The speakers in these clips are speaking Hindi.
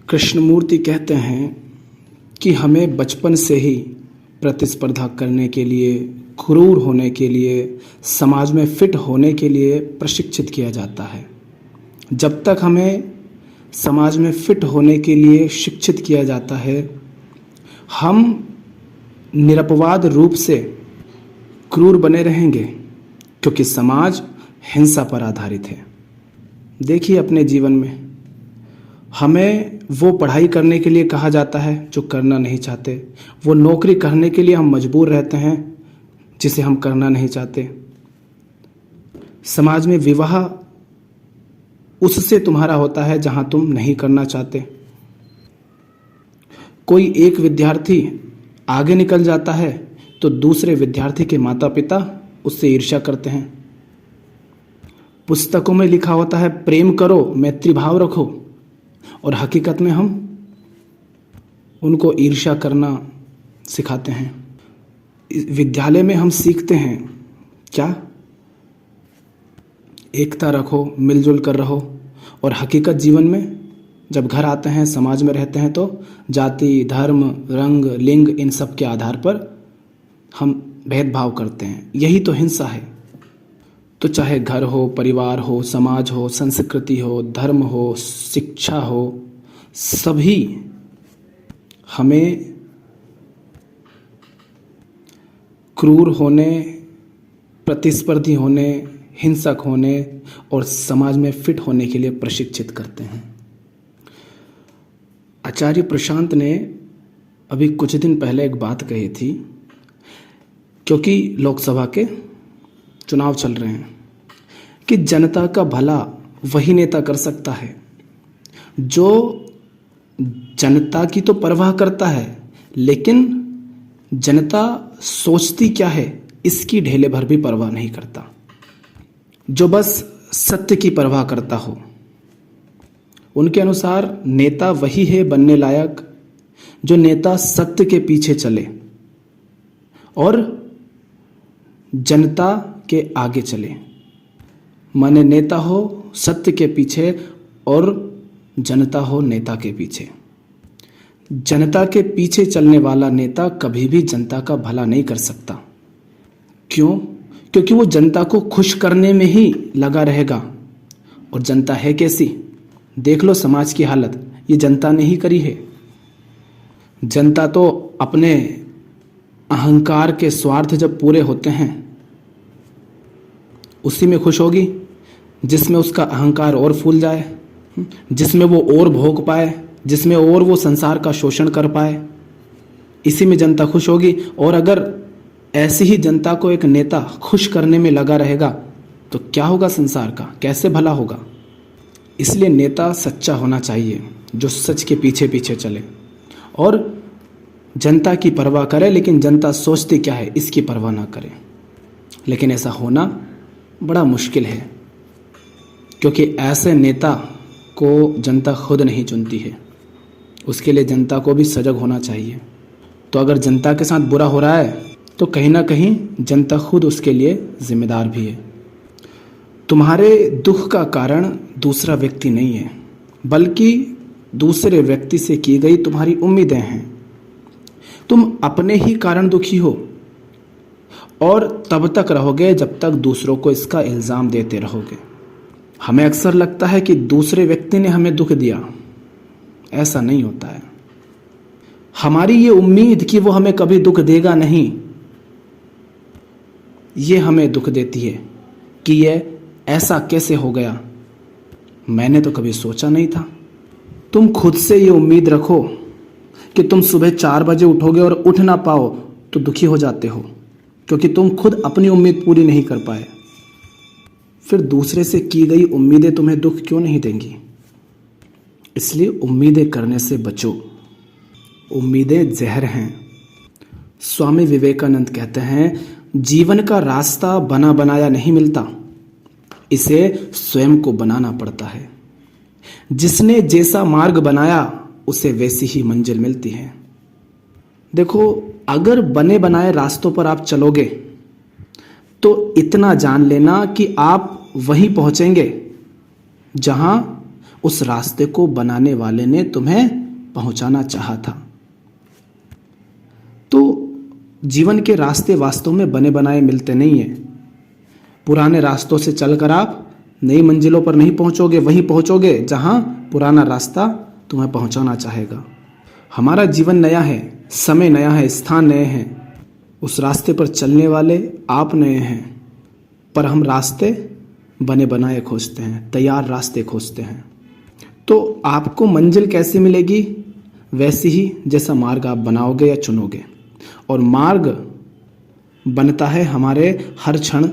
कृष्णमूर्ति कहते हैं कि हमें बचपन से ही प्रतिस्पर्धा करने के लिए, क्रूर होने के लिए, समाज में फिट होने के लिए प्रशिक्षित किया जाता है। जब तक हमें समाज में फिट होने के लिए शिक्षित किया जाता है, हम निरपवाद रूप से क्रूर बने रहेंगे, क्योंकि समाज हिंसा पर आधारित है। देखिए अपने जीवन में हमें वो पढ़ाई करने के लिए कहा जाता है जो करना नहीं चाहते, वो नौकरी करने के लिए हम मजबूर रहते हैं जिसे हम करना नहीं चाहते। समाज में विवाह उससे तुम्हारा होता है जहां तुम नहीं करना चाहते। कोई एक विद्यार्थी आगे निकल जाता है तो दूसरे विद्यार्थी के माता पिता उससे ईर्ष्या करते हैं। पुस्तकों में लिखा होता है प्रेम करो, मैत्री भाव रखो, और हकीकत में हम उनको ईर्ष्या करना सिखाते हैं। विद्यालय में हम सीखते हैं क्या? एकता रखो, मिलजुल कर रहो, और हकीकत जीवन में जब घर आते हैं, समाज में रहते हैं तो जाति, धर्म, रंग, लिंग, इन सब के आधार पर हम भेदभाव करते हैं। यही तो हिंसा है। तो चाहे घर हो, परिवार हो, समाज हो, संस्कृति हो, धर्म हो, शिक्षा हो, सभी हमें क्रूर होने, प्रतिस्पर्धी होने, हिंसक होने और समाज में फिट होने के लिए प्रशिक्षित करते हैं। आचार्य प्रशांत ने अभी कुछ दिन पहले एक बात कही थी, क्योंकि लोकसभा के चुनाव चल रहे हैं, कि जनता का भला वही नेता कर सकता है जो जनता की तो परवाह करता है, लेकिन जनता सोचती क्या है इसकी ढेले भर भी परवाह नहीं करता, जो बस सत्य की परवाह करता हो। उनके अनुसार नेता वही है बनने लायक जो नेता सत्य के पीछे चले और जनता के आगे चले। माने नेता हो सत्य के पीछे और जनता हो नेता के पीछे। जनता के पीछे चलने वाला नेता कभी भी जनता का भला नहीं कर सकता। क्यों? क्योंकि वो जनता को खुश करने में ही लगा रहेगा। और जनता है कैसी? देख लो समाज की हालत, ये जनता ने ही करी है। जनता तो अपने अहंकार के स्वार्थ जब पूरे होते हैं उसी में खुश होगी, जिसमें उसका अहंकार और फूल जाए, जिसमें वो और भोग पाए, जिसमें और वो संसार का शोषण कर पाए, इसी में जनता खुश होगी। और अगर ऐसी ही जनता को एक नेता खुश करने में लगा रहेगा तो क्या होगा संसार का, कैसे भला होगा? इसलिए नेता सच्चा होना चाहिए जो सच के पीछे पीछे चले और जनता की परवाह करे, लेकिन जनता सोचती क्या है इसकी परवाह ना करे। लेकिन ऐसा होना बड़ा मुश्किल है, क्योंकि ऐसे नेता को जनता खुद नहीं चुनती है। उसके लिए जनता को भी सजग होना चाहिए। तो अगर जनता के साथ बुरा हो रहा है तो कहीं ना कहीं जनता खुद उसके लिए जिम्मेदार भी है। तुम्हारे दुख का कारण दूसरा व्यक्ति नहीं है, बल्कि दूसरे व्यक्ति से की गई तुम्हारी उम्मीदें हैं। तुम अपने ही कारण दुखी हो और तब तक रहोगे जब तक दूसरों को इसका इल्ज़ाम देते रहोगे। हमें अक्सर लगता है कि दूसरे व्यक्ति ने हमें दुख दिया, ऐसा नहीं होता है। हमारी ये उम्मीद कि वो हमें कभी दुख देगा नहीं, ये हमें दुख देती है कि ये ऐसा कैसे हो गया, मैंने तो कभी सोचा नहीं था। तुम खुद से ये उम्मीद रखो कि तुम सुबह 4 बजे उठोगे और उठ ना पाओ तो दुखी हो जाते हो, क्योंकि तुम खुद अपनी उम्मीद पूरी नहीं कर पाए। फिर दूसरे से की गई उम्मीदें तुम्हें दुख क्यों नहीं देंगी? इसलिए उम्मीदें करने से बचो। उम्मीदें जहर हैं। स्वामी विवेकानंद कहते हैं, जीवन का रास्ता बना बनाया नहीं मिलता, इसे स्वयं को बनाना पड़ता है। जिसने जैसा मार्ग बनाया उसे वैसी ही मंजिल मिलती है। देखो, अगर बने बनाए रास्तों पर आप चलोगे तो इतना जान लेना कि आप वहीं पहुंचेंगे जहां उस रास्ते को बनाने वाले ने तुम्हें पहुंचाना चाहा था। तो जीवन के रास्ते वास्तव में बने बनाए मिलते नहीं है। पुराने रास्तों से चलकर आप नई मंजिलों पर नहीं पहुंचोगे, वहीं पहुंचोगे जहां पुराना रास्ता तुम्हें पहुंचाना चाहेगा। हमारा जीवन नया है, समय नया है, स्थान नए हैं, उस रास्ते पर चलने वाले आप नए हैं, पर हम रास्ते बने बनाए खोजते हैं, तैयार रास्ते खोजते हैं। तो आपको मंजिल कैसे मिलेगी? वैसे ही जैसा मार्ग आप बनाओगे या चुनोगे। और मार्ग बनता है हमारे हर क्षण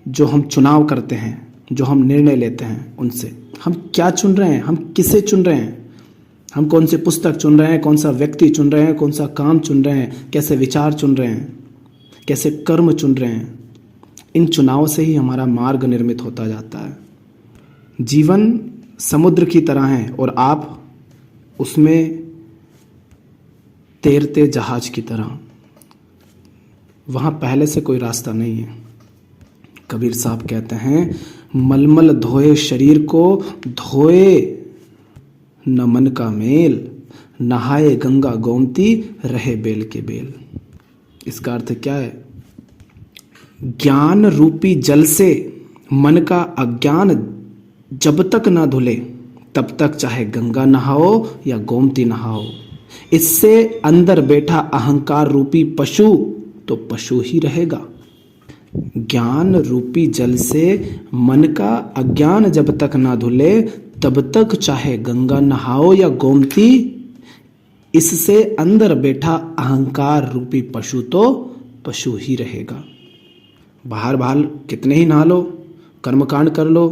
जो हम चुनाव करते हैं, जो हम निर्णय लेते हैं उनसे। हम क्या चुन रहे हैं, हम किसे चुन रहे हैं, हम कौन सी पुस्तक चुन रहे हैं, कौन सा व्यक्ति चुन रहे हैं, कौन सा काम चुन रहे हैं, कैसे विचार चुन रहे हैं, कैसे कर्म चुन रहे हैं। इन चुनाव से ही हमारा मार्ग निर्मित होता जाता है। जीवन समुद्र की तरह है और आप उसमें तैरते जहाज की तरह। वहाँ पहले से कोई रास्ता नहीं है। कबीर साहब कहते हैं, मलमल धोए शरीर को, धोए न मन का मेल, नहाए गंगा गोमती, रहे बेल के बेल। इसका अर्थ क्या है? ज्ञान रूपी जल से मन का अज्ञान जब तक ना धुले, तब तक चाहे गंगा नहाओ या गोमती नहाओ। इससे अंदर बैठा अहंकार रूपी पशु तो पशु ही रहेगा। ज्ञान रूपी जल से मन का अज्ञान जब तक ना धुले, तब तक चाहे गंगा नहाओ या गोमती, इससे अंदर बैठा अहंकार रूपी पशु तो पशु ही रहेगा। बाहर बाहर कितने ही नहा लो, कर्मकांड कर लो,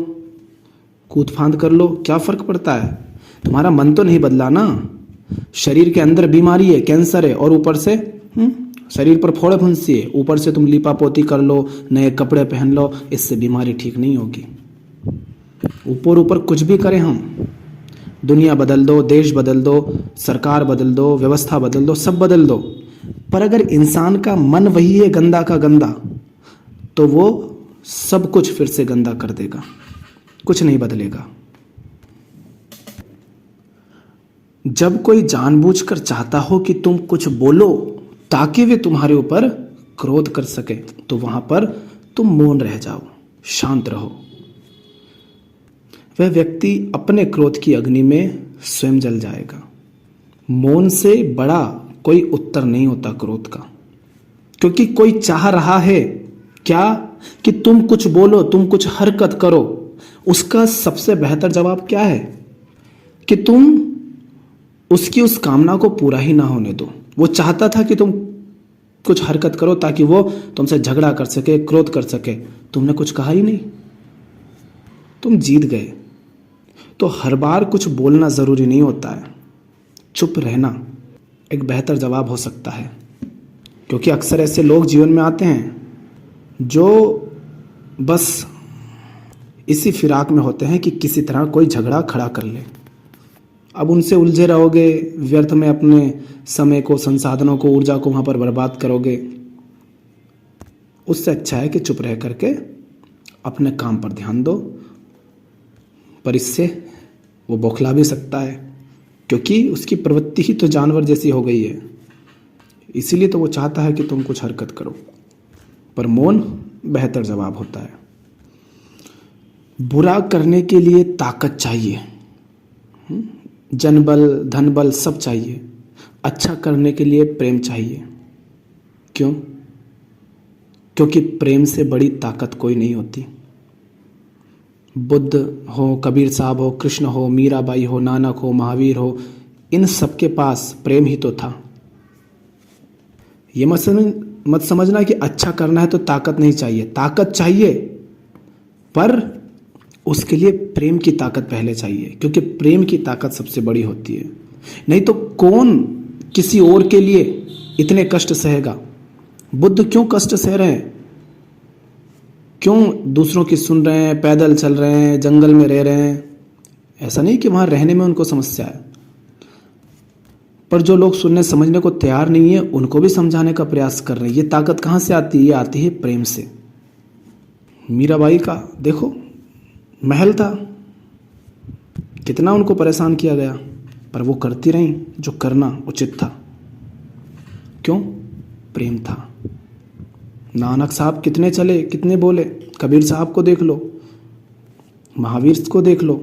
कूद फांद कर लो, क्या फर्क पड़ता है? तुम्हारा मन तो नहीं बदला ना। शरीर के अंदर बीमारी है, कैंसर है, और ऊपर से शरीर पर फोड़े फुंसी है, ऊपर से तुम लीपा पोती कर लो, नए कपड़े पहन लो, इससे बीमारी ठीक नहीं होगी। ऊपर ऊपर कुछ भी करें हम, दुनिया बदल दो, देश बदल दो, सरकार बदल दो, व्यवस्था बदल दो, सब बदल दो, पर अगर इंसान का मन वही है गंदा का गंदा, तो वो सब कुछ फिर से गंदा कर देगा, कुछ नहीं बदलेगा। जब कोई जानबूझकर चाहता हो कि तुम कुछ बोलो ताकि वे तुम्हारे ऊपर क्रोध कर सके, तो वहां पर तुम मौन रह जाओ, शांत रहो। वह व्यक्ति अपने क्रोध की अग्नि में स्वयं जल जाएगा। मौन से बड़ा कोई उत्तर नहीं होता क्रोध का, क्योंकि कोई चाह रहा है क्या कि तुम कुछ बोलो, तुम कुछ हरकत करो। उसका सबसे बेहतर जवाब क्या है? कि तुम उसकी उस कामना को पूरा ही ना होने दो। वो चाहता था कि तुम कुछ हरकत करो ताकि वो तुमसे झगड़ा कर सके, क्रोध कर सके, तुमने कुछ कहा ही नहीं, तुम जीत गए। तो हर बार कुछ बोलना जरूरी नहीं होता है, चुप रहना एक बेहतर जवाब हो सकता है। क्योंकि अक्सर ऐसे लोग जीवन में आते हैं जो बस इसी फिराक में होते हैं कि किसी तरह कोई झगड़ा खड़ा कर ले। अब उनसे उलझे रहोगे, व्यर्थ में अपने समय को, संसाधनों को, ऊर्जा को वहां पर बर्बाद करोगे। उससे अच्छा है कि चुप रह करके अपने काम पर ध्यान दो। पर इससे वो बौखला भी सकता है, क्योंकि उसकी प्रवृत्ति ही तो जानवर जैसी हो गई है। इसीलिए तो वो चाहता है कि तुम कुछ हरकत करो, पर मौन बेहतर जवाब होता है। बुरा करने के लिए ताकत चाहिए, जनबल, धनबल सब चाहिए। अच्छा करने के लिए प्रेम चाहिए। क्यों? क्योंकि प्रेम से बड़ी ताकत कोई नहीं होती। बुद्ध हो, कबीर साहब हो, कृष्ण हो, मीराबाई हो, नानक हो, महावीर हो, इन सब के पास प्रेम ही तो था। ये मत समझना कि अच्छा करना है तो ताकत नहीं चाहिए। ताकत चाहिए, पर उसके लिए प्रेम की ताकत पहले चाहिए, क्योंकि प्रेम की ताकत सबसे बड़ी होती है। नहीं तो कौन किसी और के लिए इतने कष्ट सहेगा? बुद्ध क्यों कष्ट सह रहे हैं? क्यों दूसरों की सुन रहे हैं, पैदल चल रहे हैं, जंगल में रह रहे हैं? ऐसा नहीं कि वहां रहने में उनको समस्या है, पर जो लोग सुनने समझने को तैयार नहीं है उनको भी समझाने का प्रयास कर रहे हैं। ये ताकत कहां से आती है? ये आती है प्रेम से। मीराबाई का देखो, महल था, कितना उनको परेशान किया गया, पर वो करती रहीं जो करना उचित था। क्यों? प्रेम था। नानक साहब कितने चले, कितने बोले, कबीर साहब को देख लो, महावीर को देख लो।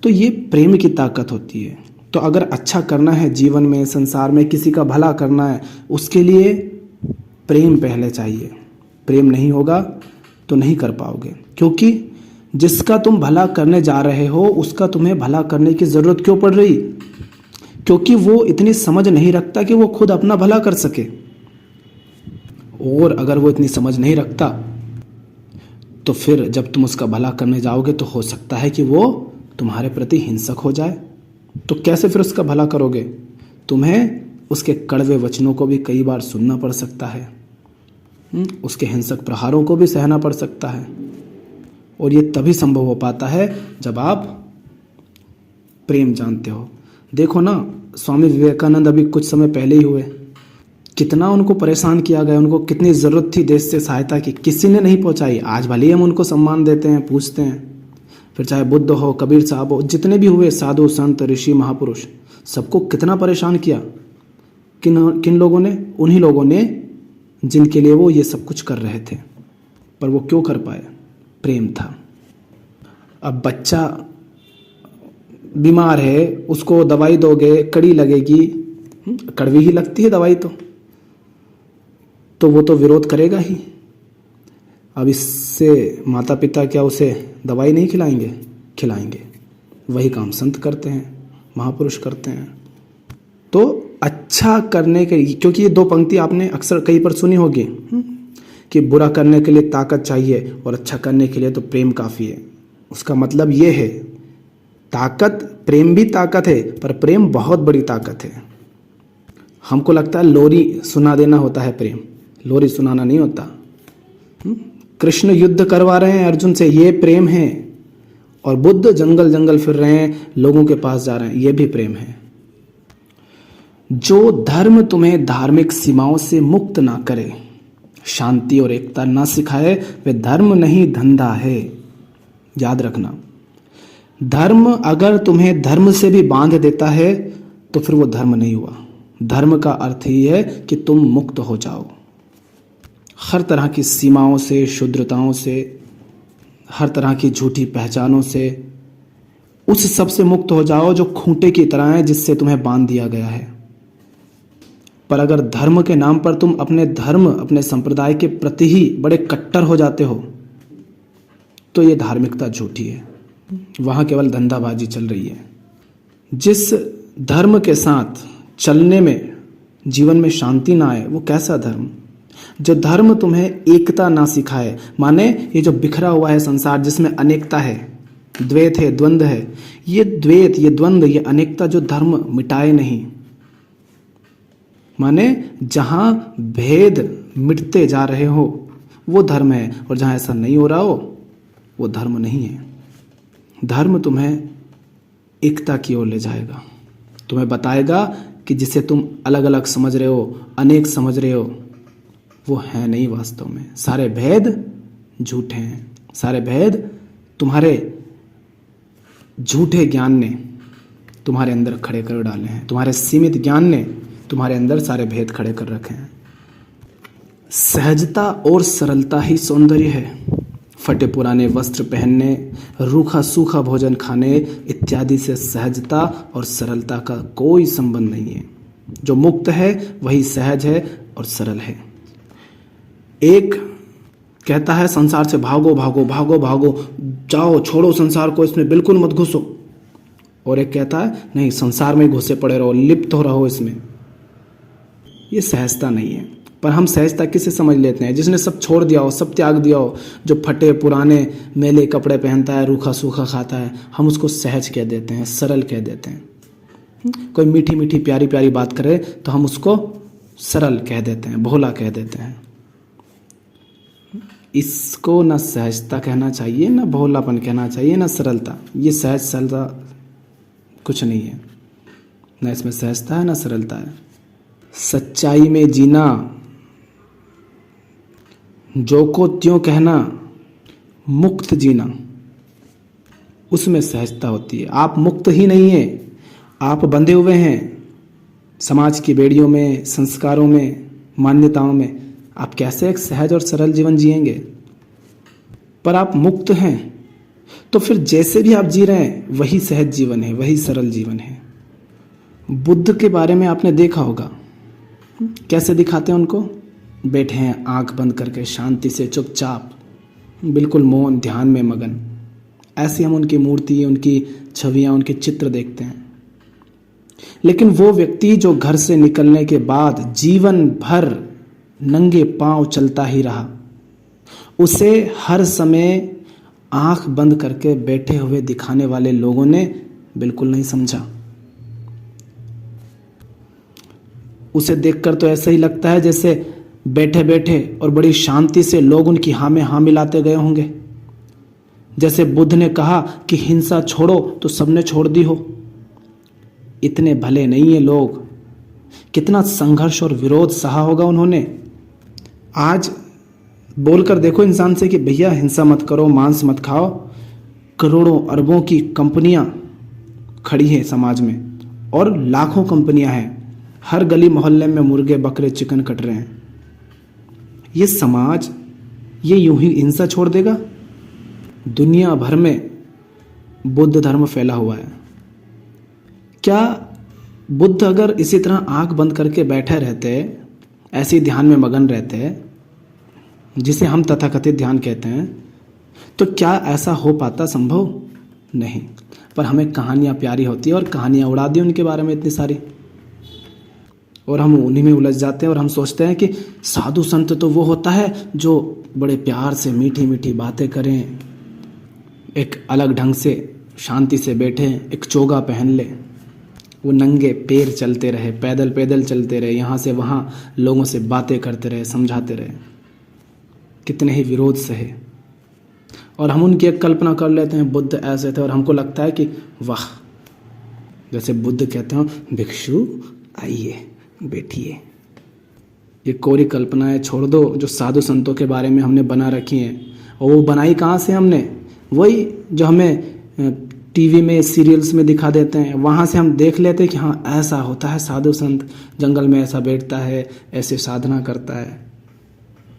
तो ये प्रेम की ताकत होती है। तो अगर अच्छा करना है जीवन में, संसार में, किसी का भला करना है, उसके लिए प्रेम पहले चाहिए। प्रेम नहीं होगा तो नहीं कर पाओगे, क्योंकि जिसका तुम भला करने जा रहे हो उसका तुम्हें भला करने की ज़रूरत क्यों पड़ रही? क्योंकि वो इतनी समझ नहीं रखता कि वो खुद अपना भला कर सके। और अगर वो इतनी समझ नहीं रखता तो फिर जब तुम उसका भला करने जाओगे तो हो सकता है कि वो तुम्हारे प्रति हिंसक हो जाए। तो कैसे फिर उसका भला करोगे? तुम्हें उसके कड़वे वचनों को भी कई बार सुनना पड़ सकता है, उसके हिंसक प्रहारों को भी सहना पड़ सकता है। और ये तभी संभव हो पाता है जब आप प्रेम जानते हो। देखो ना, स्वामी विवेकानंद अभी कुछ समय पहले ही हुए, कितना उनको परेशान किया गया, उनको कितनी ज़रूरत थी देश से सहायता की, किसी ने नहीं पहुंचाई। आज भले ही हम उनको सम्मान देते हैं, पूछते हैं। फिर चाहे बुद्ध हो, कबीर साहब हो, जितने भी हुए साधु संत ऋषि महापुरुष, सबको कितना परेशान किया। किन लोगों ने? उन्हीं लोगों ने जिनके लिए वो ये सब कुछ कर रहे थे। पर वो क्यों कर पाए? प्रेम था। अब बच्चा बीमार है, उसको दवाई दोगे, कड़ी लगेगी, कड़वी ही लगती है दवाई तो वो तो विरोध करेगा ही। अब इससे माता पिता क्या उसे दवाई नहीं खिलाएंगे? खिलाएंगे। वही काम संत करते हैं, महापुरुष करते हैं। तो अच्छा करने के, क्योंकि ये दो पंक्ति आपने अक्सर कहीं पर सुनी होगी कि बुरा करने के लिए ताकत चाहिए और अच्छा करने के लिए तो प्रेम काफ़ी है। उसका मतलब ये है, ताकत, प्रेम भी ताकत है, पर प्रेम बहुत बड़ी ताकत है। हमको लगता है लोरी सुना देना होता है प्रेम, लोरी सुनाना नहीं होता। कृष्ण युद्ध करवा रहे हैं अर्जुन से, ये प्रेम है। और बुद्ध जंगल जंगल फिर रहे हैं, लोगों के पास जा रहे हैं, ये भी प्रेम है। जो धर्म तुम्हें धार्मिक सीमाओं से मुक्त ना करे, शांति और एकता ना सिखाए, वे धर्म नहीं धंधा है। याद रखना, धर्म अगर तुम्हें धर्म से भी बांध देता है तो फिर वो धर्म नहीं हुआ। धर्म का अर्थ ही है कि तुम मुक्त हो जाओ हर तरह की सीमाओं से, शुद्रताओं से, हर तरह की झूठी पहचानों से, उस सब से मुक्त हो जाओ जो खूंटे की तरह है, जिससे तुम्हें बांध दिया गया है। पर अगर धर्म के नाम पर तुम अपने धर्म, अपने संप्रदाय के प्रति ही बड़े कट्टर हो जाते हो तो ये धार्मिकता झूठी है, वहां केवल धंधाबाजी चल रही है। जिस धर्म के साथ चलने में जीवन में शांति ना आए, वो कैसा धर्म? जो धर्म तुम्हें एकता ना सिखाए, माने ये जो बिखरा हुआ है संसार जिसमें अनेकता है, द्वैत है, द्वंद्व है, ये द्वैत, ये द्वंद्व, ये अनेकता जो धर्म मिटाए नहीं, माने जहां भेद मिटते जा रहे हो वो धर्म है, और जहां ऐसा नहीं हो रहा हो वो धर्म नहीं है। धर्म तुम्हें एकता की ओर ले जाएगा, तुम्हें बताएगा कि जिसे तुम अलग अलग समझ रहे हो, अनेक समझ रहे हो, वो है नहीं वास्तव में। सारे भेद झूठे हैं, सारे भेद तुम्हारे झूठे ज्ञान ने तुम्हारे अंदर खड़े कर डाले हैं, तुम्हारे सीमित ज्ञान ने तुम्हारे अंदर सारे भेद खड़े कर रखे हैं। सहजता और सरलता ही सौंदर्य है। फटे पुराने वस्त्र पहनने, रूखा सूखा भोजन खाने इत्यादि से सहजता और सरलता का कोई संबंध नहीं है। जो मुक्त है वही सहज है और सरल है। एक कहता है संसार से भागो भागो भागो भागो, जाओ, छोड़ो संसार को, इसमें बिल्कुल मत घुसो। और एक कहता है नहीं, संसार में घुसे पड़े रहो, लिप्त हो रहो इसमें। ये सहजता नहीं है। पर हम सहजता किसे समझ लेते हैं? जिसने सब छोड़ दिया हो, सब त्याग दिया हो, जो फटे पुराने मैले कपड़े पहनता है, रूखा सूखा खाता है, हम उसको सहज कह देते हैं, सरल कह देते हैं। कोई मीठी मीठी प्यारी प्यारी बात करे तो हम उसको सरल कह देते हैं, भोला कह देते हैं। इसको ना सहजता कहना चाहिए, ना भोलापन कहना चाहिए, ना सरलता। ये सहज सरलता कुछ नहीं है, ना इसमें सहजता है ना सरलता है। सच्चाई में जीना, जो को त्यों कहना, मुक्त जीना, उसमें सहजता होती है। आप मुक्त ही नहीं हैं, आप बंधे हुए हैं समाज की बेड़ियों में, संस्कारों में, मान्यताओं में। आप कैसे एक सहज और सरल जीवन जिएंगे? पर आप मुक्त हैं तो फिर जैसे भी आप जी रहे हैं वही सहज जीवन है, वही सरल जीवन है। बुद्ध के बारे में आपने देखा होगा, कैसे दिखाते हैं उनको? बैठे हैं आंख बंद करके, शांति से, चुपचाप, बिल्कुल मौन, ध्यान में मगन। ऐसी हम उनकी मूर्ति, उनकी छवियां, उनके चित्र देखते हैं। लेकिन वो व्यक्ति जो घर से निकलने के बाद जीवन भर नंगे पांव चलता ही रहा, उसे हर समय आंख बंद करके बैठे हुए दिखाने वाले लोगों ने बिल्कुल नहीं समझा। उसे देखकर तो ऐसा ही लगता है जैसे बैठे बैठे और बड़ी शांति से लोग उनकी हाँ में हाँ मिलाते गए होंगे। जैसे बुद्ध ने कहा कि हिंसा छोड़ो तो सबने छोड़ दी हो। इतने भले नहीं है लोग, कितना संघर्ष और विरोध सहा होगा उन्होंने। आज बोलकर देखो इंसान से कि भैया हिंसा मत करो, मांस मत खाओ। करोड़ों अरबों की कंपनियां खड़ी हैं समाज में और लाखों कंपनियां हैं। हर गली मोहल्ले में मुर्गे, बकरे, चिकन कट रहे हैं। ये समाज ये यूं ही हिंसा छोड़ देगा? दुनिया भर में बुद्ध धर्म फैला हुआ है। क्या बुद्ध अगर इसी तरह आंख बंद करके बैठे रहते, ऐसे ध्यान में मगन रहते, जिसे हम तथाकथित ध्यान कहते हैं, तो क्या ऐसा हो पाता? संभव नहीं। पर हमें कहानियां प्यारी होती है और कहानियां उड़ा दी उनके बारे में इतनी सारी, और हम उन्हीं में उलझ जाते हैं और हम सोचते हैं कि साधु संत तो वो होता है जो बड़े प्यार से मीठी मीठी बातें करें, एक अलग ढंग से शांति से बैठे, एक चोगा पहन ले, वो नंगे पैर चलते रहे, पैदल पैदल चलते रहे, यहाँ से वहाँ लोगों से बातें करते रहे, समझाते रहे, कितने ही विरोध सहे। और हम उनकी एक कल्पना कर लेते हैं, बुद्ध ऐसे थे, और हमको लगता है कि वाह, जैसे बुद्ध कहते हो भिक्षु आइए बैठिए। ये कोरी कल्पनाएं छोड़ दो जो साधु संतों के बारे में हमने बना रखी हैं। और वो बनाई कहाँ से हमने? वही जो हमें टीवी में, सीरियल्स में दिखा देते हैं, वहाँ से हम देख लेते हैं कि हाँ ऐसा होता है साधु संत, जंगल में ऐसा बैठता है, ऐसे साधना करता है।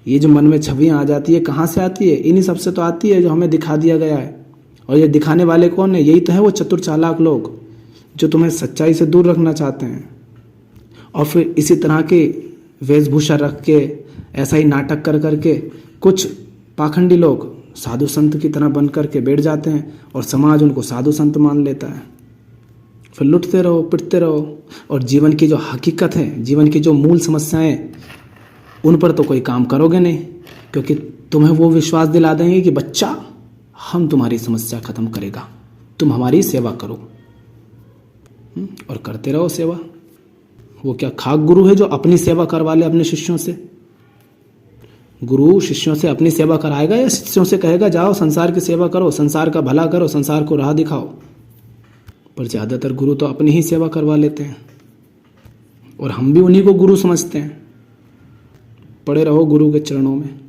ये जो मन में छवियाँ आ जाती है, कहाँ से आती है? इन्हीं सबसे तो आती है जो हमें दिखा दिया गया है। और ये दिखाने वाले कौन है? यही तो है वो चतुर चालाक लोग जो तुम्हें सच्चाई से दूर रखना चाहते हैं। और फिर इसी तरह की वेशभूषा रख के, ऐसा ही नाटक कर करके कुछ पाखंडी लोग साधु संत की तरह बन करके बैठ जाते हैं और समाज उनको साधु संत मान लेता है। फिर लुटते रहो, पिटते रहो, और जीवन की जो हकीकत है, जीवन की जो मूल समस्याएं, उन पर तो कोई काम करोगे नहीं, क्योंकि तुम्हें वो विश्वास दिला देंगे कि बच्चा हम तुम्हारी समस्या खत्म करेगा, तुम हमारी सेवा करो। और करते रहो सेवा। वो क्या खाक गुरु है जो अपनी सेवा करवा ले अपने शिष्यों से? गुरु शिष्यों से अपनी सेवा कराएगा या शिष्यों से कहेगा जाओ संसार की सेवा करो, संसार का भला करो, संसार को राह दिखाओ? पर ज़्यादातर गुरु तो अपनी ही सेवा करवा लेते हैं, और हम भी उन्हीं को गुरु समझते हैं। पड़े रहो गुरु के चरणों में।